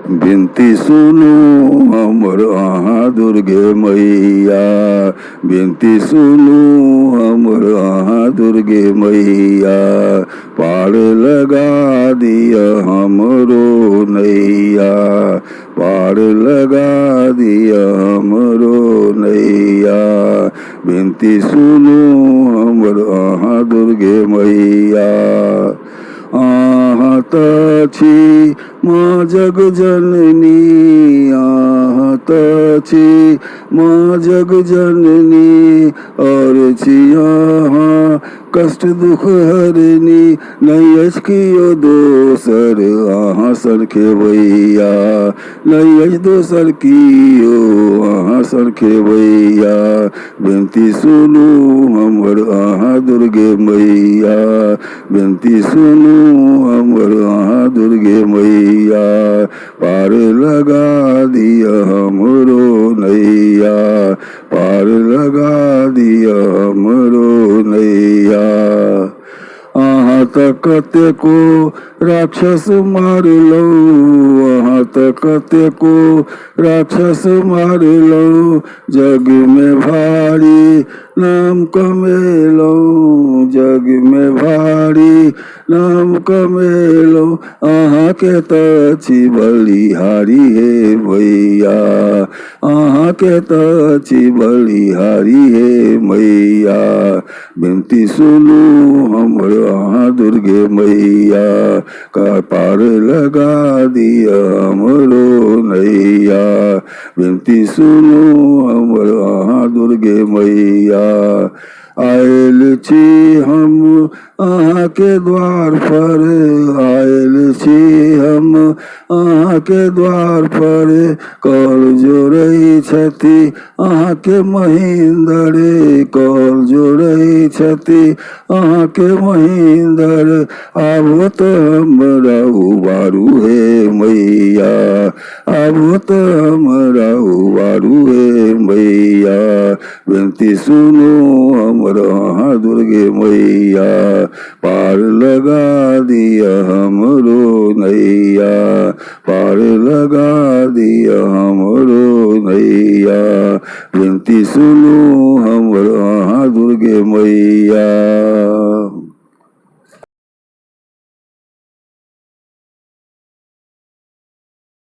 बिनती सुनो हमर अहाँ दुर्गे मैया, बिनती सुनो हमर अहाँ दुर्गे मैया, पार लगा दिया हमरो नैया, पार लगा दिया हमरो नैया। बिनती सुनो हमर अहाँ दुर्गे मैया। अहाँ तऽ छी माँ जग जननी, अहाँ तऽ छी माँ जग जननी, और छी अहाँ कष्ट दुख हरनी। नहीं अछि कियो दोसर अहाँ सन खेवैया, नहीं अछि दोसर कियो अहाँ सन खेवैया। बिनती सुनू हमर अहाँ दुर्गे मैया, बिनती सुनू हमर अहाँ दुर्गे मैया, पार लगा दिया हमरो नैया, पार लगा दिया हमरो नैया। अहाँ तऽ कतेको राक्षस मारलहुँ, अहाँ तऽ कतेको राक्षस मारलहुँ, जग में भारी नाम कमेलहुँ, जग में भारी नाम कमेलहुँ। अहाँ के तऽ छी बलिहारी हे मैया, अहाँ के तऽ छी बलिहारी हे मैया। बिनती सुनू हमर अहाँ दुर्गे मैया, का पार लगा दिया हमरो नैया। बिनती सुनू हमर अहाँ दुर्गे मैया। आयल छी हम अहाँ के द्वार पर, आयल छी हम अहाँ के द्वार पर, कल जोड़ै छथि अहाँ के महेंद्र, कल जोड़ै छथि अहाँ के महेंद्र। आबो तऽ हमरा उबारू हे मैया, आबो तऽ हमरा उबारू हे मैया। बिनती सुनो हमर अहाँ दुर्गे मैया, पार लगा दिया हमरो नैया, पार लगा दिया हमरो नैया। बिनती सुनो हमर अहाँ दुर्गे मैया।